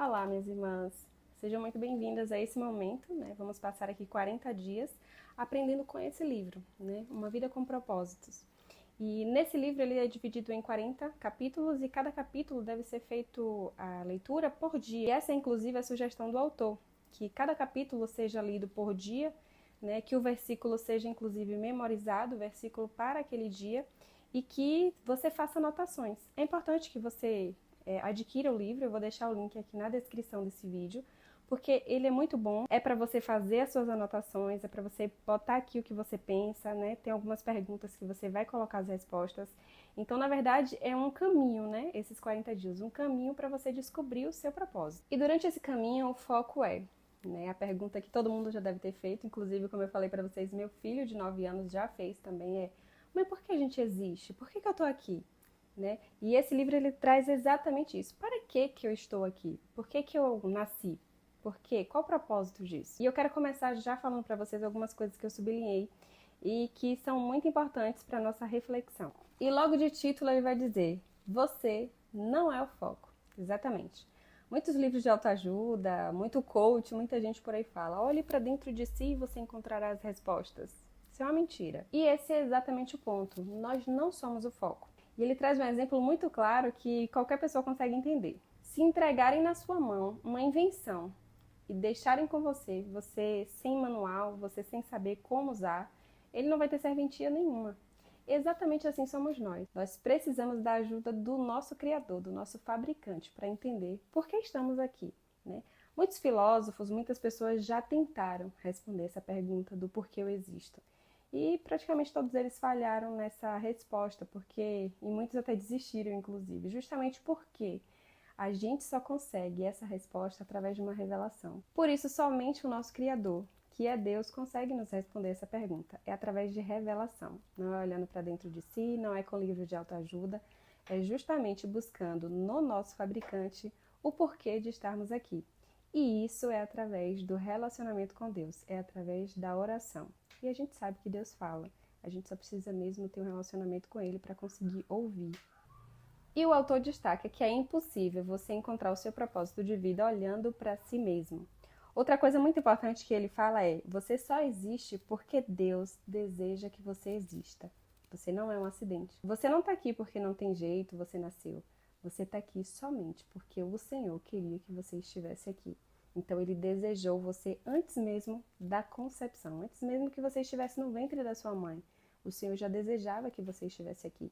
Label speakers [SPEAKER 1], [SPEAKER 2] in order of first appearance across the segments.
[SPEAKER 1] Olá, minhas irmãs. Sejam muito bem-vindas a esse momento, né? Vamos passar aqui 40 dias aprendendo com esse livro, né? Uma Vida com Propósitos. E nesse livro ele é dividido em 40 capítulos e cada capítulo deve ser feito a leitura por dia. E essa é inclusive a sugestão do autor, que cada capítulo seja lido por dia, né? Que o versículo seja inclusive memorizado, o versículo para aquele dia, e que você faça anotações. É importante que você adquira o livro, eu vou deixar o link aqui na descrição desse vídeo, porque ele é muito bom, é para você fazer as suas anotações, é para você botar aqui o que você pensa, né? Tem algumas perguntas que você vai colocar as respostas. Então, na verdade, é um caminho, né? Esses 40 dias, um caminho para você descobrir o seu propósito. E durante esse caminho, o foco é, né? A pergunta que todo mundo já deve ter feito, inclusive, como eu falei para vocês, meu filho de 9 anos já fez também, mas por que a gente existe? Por que eu tô aqui? Né? E esse livro ele traz exatamente isso. Para que eu estou aqui? Por que eu nasci? Por quê? Qual o propósito disso? E eu quero começar já falando para vocês algumas coisas que eu sublinhei e que são muito importantes para a nossa reflexão. E logo de título ele vai dizer: você não é o foco. Exatamente. Muitos livros de autoajuda, muito coach, muita gente por aí fala: olhe para dentro de si e você encontrará as respostas. Isso é uma mentira. E esse é exatamente o ponto. Nós não somos o foco. E ele traz um exemplo muito claro que qualquer pessoa consegue entender. Se entregarem na sua mão uma invenção e deixarem com você, você sem manual, você sem saber como usar, ele não vai ter serventia nenhuma. Exatamente assim somos nós. Nós precisamos da ajuda do nosso Criador, do nosso fabricante, para entender por que estamos aqui, né? Muitos filósofos, muitas pessoas já tentaram responder essa pergunta do porquê eu existo. E praticamente todos eles falharam nessa resposta, porque e muitos até desistiram, inclusive, justamente porque a gente só consegue essa resposta através de uma revelação. Por isso, somente o nosso Criador, que é Deus, consegue nos responder essa pergunta. É através de revelação. Não é olhando para dentro de si, não é com livro de autoajuda, é justamente buscando no nosso fabricante o porquê de estarmos aqui. E isso é através do relacionamento com Deus, é através da oração. E a gente sabe que Deus fala, a gente só precisa mesmo ter um relacionamento com Ele para conseguir ouvir. E o autor destaca que é impossível você encontrar o seu propósito de vida olhando para si mesmo. Outra coisa muito importante que ele fala é: você só existe porque Deus deseja que você exista. Você não é um acidente. Você não está aqui porque não tem jeito, você nasceu. Você está aqui somente porque o Senhor queria que você estivesse aqui. Então ele desejou você antes mesmo da concepção, antes mesmo que você estivesse no ventre da sua mãe. O Senhor já desejava que você estivesse aqui.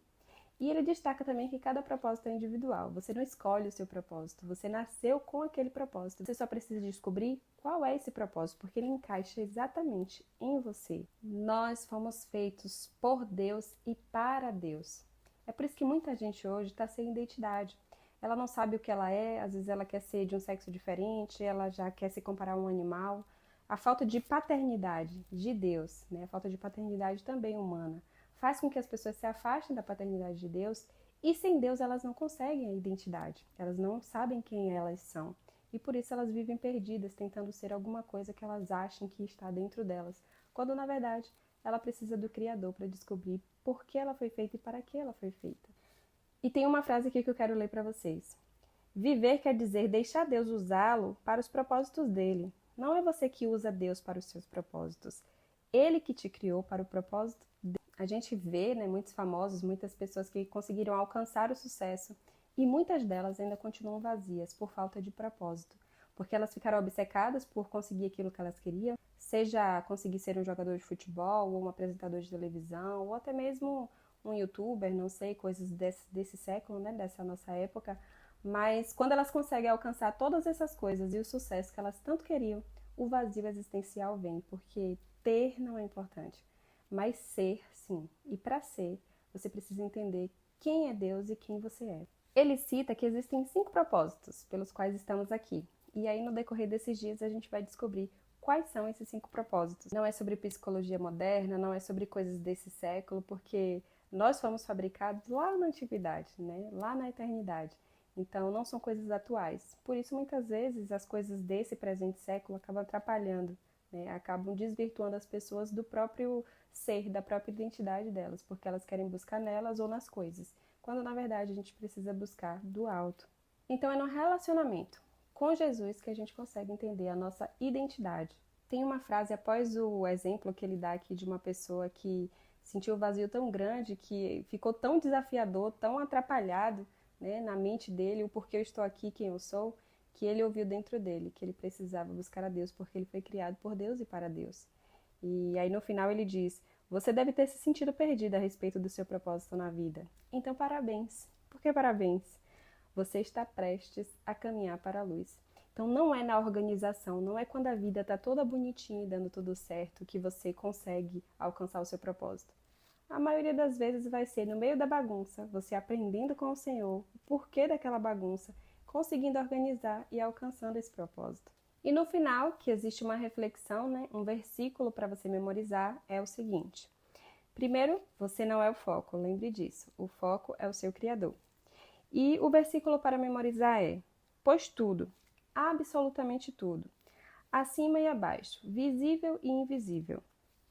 [SPEAKER 1] E ele destaca também que cada propósito é individual. Você não escolhe o seu propósito, você nasceu com aquele propósito. Você só precisa descobrir qual é esse propósito, porque ele encaixa exatamente em você. Nós fomos feitos por Deus e para Deus. É por isso que muita gente hoje está sem identidade. Ela não sabe o que ela é, às vezes ela quer ser de um sexo diferente, ela já quer se comparar a um animal. A falta de paternidade de Deus, né? A falta de paternidade também humana, faz com que as pessoas se afastem da paternidade de Deus e sem Deus elas não conseguem a identidade, elas não sabem quem elas são e por isso elas vivem perdidas, tentando ser alguma coisa que elas acham que está dentro delas, quando na verdade ela precisa do Criador para descobrir por que ela foi feita e para que ela foi feita. E tem uma frase aqui que eu quero ler para vocês. Viver quer dizer deixar Deus usá-lo para os propósitos dele. Não é você que usa Deus para os seus propósitos. Ele que te criou para o propósito dele. A gente vê, né, muitos famosos, muitas pessoas que conseguiram alcançar o sucesso e muitas delas ainda continuam vazias por falta de propósito, porque elas ficaram obcecadas por conseguir aquilo que elas queriam, seja conseguir ser um jogador de futebol ou um apresentador de televisão ou até mesmo um youtuber, não sei, coisas desse século, né, dessa nossa época. Mas quando elas conseguem alcançar todas essas coisas e o sucesso que elas tanto queriam, o vazio existencial vem, porque ter não é importante, mas ser, sim. E para ser, você precisa entender quem é Deus e quem você é. Ele cita que existem 5 propósitos pelos quais estamos aqui. E aí, no decorrer desses dias, a gente vai descobrir quais são esses 5 propósitos. Não é sobre psicologia moderna, não é sobre coisas desse século, porque nós fomos fabricados lá na antiguidade, né? Lá na eternidade. Então, não são coisas atuais. Por isso, muitas vezes, as coisas desse presente século acabam atrapalhando, né? Acabam desvirtuando as pessoas do próprio ser, da própria identidade delas, porque elas querem buscar nelas ou nas coisas, quando na verdade a gente precisa buscar do alto. Então, é no relacionamento com Jesus que a gente consegue entender a nossa identidade. Tem uma frase após o exemplo que ele dá aqui de uma pessoa que sentiu um vazio tão grande, que ficou tão desafiador, tão atrapalhado, né, na mente dele, o porquê eu estou aqui, quem eu sou, que ele ouviu dentro dele, que ele precisava buscar a Deus, porque ele foi criado por Deus e para Deus. E aí no final ele diz: você deve ter se sentido perdido a respeito do seu propósito na vida. Então parabéns. Por que parabéns? Você está prestes a caminhar para a luz. Então não é na organização, não é quando a vida está toda bonitinha e dando tudo certo que você consegue alcançar o seu propósito. A maioria das vezes vai ser no meio da bagunça, você aprendendo com o Senhor o porquê daquela bagunça, conseguindo organizar e alcançando esse propósito. E no final, que existe uma reflexão, né, um versículo para você memorizar, é o seguinte. Primeiro, você não é o foco, lembre disso. O foco é o seu Criador. E o versículo para memorizar é: pois tudo, absolutamente tudo, acima e abaixo, visível e invisível,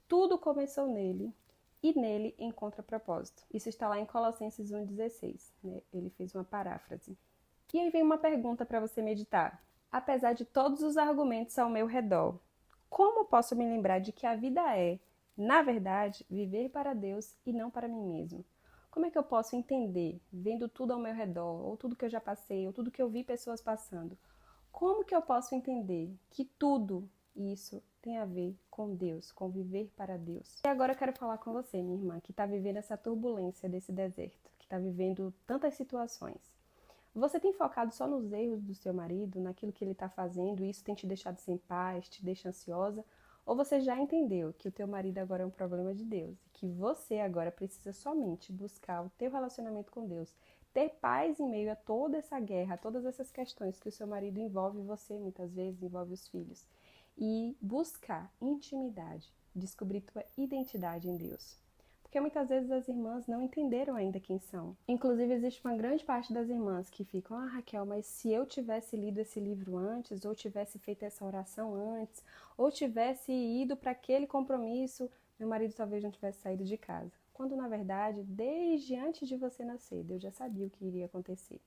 [SPEAKER 1] tudo começou nele e nele encontra propósito. Isso está lá em Colossenses 1,16, né? Ele fez uma paráfrase. E aí vem uma pergunta para você meditar. Apesar de todos os argumentos ao meu redor, como posso me lembrar de que a vida é, na verdade, viver para Deus e não para mim mesmo? Como é que eu posso entender, vendo tudo ao meu redor, ou tudo que eu já passei, ou tudo que eu vi pessoas passando? Como que eu posso entender que tudo isso tem a ver com Deus, com viver para Deus? E agora eu quero falar com você, minha irmã, que está vivendo essa turbulência desse deserto, que está vivendo tantas situações. Você tem focado só nos erros do seu marido, naquilo que ele está fazendo, e isso tem te deixado sem paz, te deixa ansiosa? Ou você já entendeu que o teu marido agora é um problema de Deus e que você agora precisa somente buscar o teu relacionamento com Deus, ter paz em meio a toda essa guerra, a todas essas questões que o seu marido envolve você, muitas vezes envolve os filhos, e buscar intimidade, descobrir tua identidade em Deus? Porque muitas vezes as irmãs não entenderam ainda quem são. Inclusive, existe uma grande parte das irmãs que ficam: ah, Raquel, mas se eu tivesse lido esse livro antes, ou tivesse feito essa oração antes, ou tivesse ido para aquele compromisso, meu marido talvez não tivesse saído de casa. Quando, na verdade, desde antes de você nascer, Deus já sabia o que iria acontecer.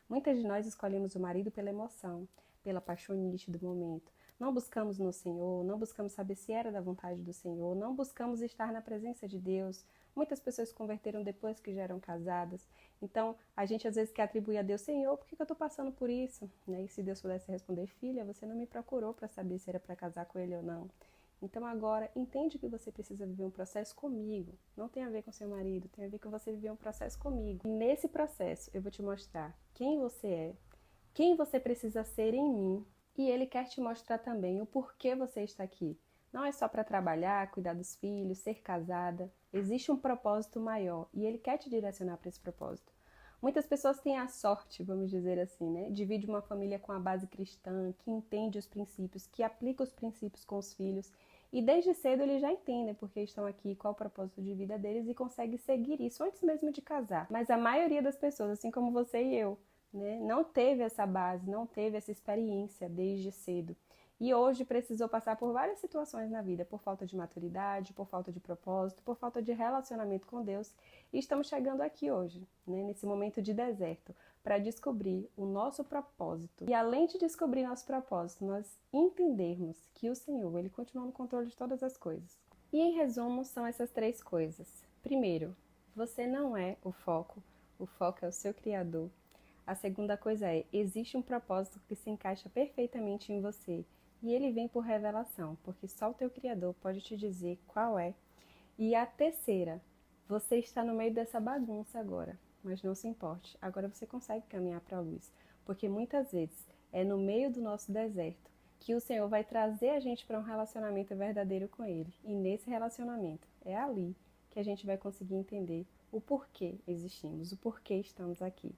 [SPEAKER 1] Muitas de nós escolhemos o marido pela emoção, pela paixonite do momento. Não buscamos no Senhor, não buscamos saber se era da vontade do Senhor, não buscamos estar na presença de Deus. Muitas pessoas se converteram depois que já eram casadas. Então, a gente às vezes quer atribuir a Deus: Senhor, por que eu estou passando por isso? Né? E se Deus pudesse responder: filha, você não me procurou para saber se era para casar com ele ou não. Então agora, entende que você precisa viver um processo comigo. Não tem a ver com seu marido, tem a ver com você viver um processo comigo. E nesse processo, eu vou te mostrar quem você é, quem você precisa ser em mim, e ele quer te mostrar também o porquê você está aqui. Não é só para trabalhar, cuidar dos filhos, ser casada. Existe um propósito maior e ele quer te direcionar para esse propósito. Muitas pessoas têm a sorte, vamos dizer assim, né? Divide uma família com a base cristã, que entende os princípios, que aplica os princípios com os filhos. E desde cedo eles já entendem porque estão aqui, qual o propósito de vida deles, e conseguem seguir isso antes mesmo de casar. Mas a maioria das pessoas, assim como você e eu, né, não teve essa base, não teve essa experiência desde cedo. E hoje precisou passar por várias situações na vida, por falta de maturidade, por falta de propósito, por falta de relacionamento com Deus. E estamos chegando aqui hoje, né, nesse momento de deserto, para descobrir o nosso propósito. E além de descobrir nosso propósito, nós entendermos que o Senhor, Ele continua no controle de todas as coisas. E em resumo, são essas três coisas. Primeiro, você não é o foco é o seu Criador. A segunda coisa é: existe um propósito que se encaixa perfeitamente em você. E ele vem por revelação, porque só o teu Criador pode te dizer qual é. E a terceira: você está no meio dessa bagunça agora, mas não se importe, agora você consegue caminhar para a luz. Porque muitas vezes é no meio do nosso deserto que o Senhor vai trazer a gente para um relacionamento verdadeiro com Ele. E nesse relacionamento, é ali que a gente vai conseguir entender o porquê existimos, o porquê estamos aqui.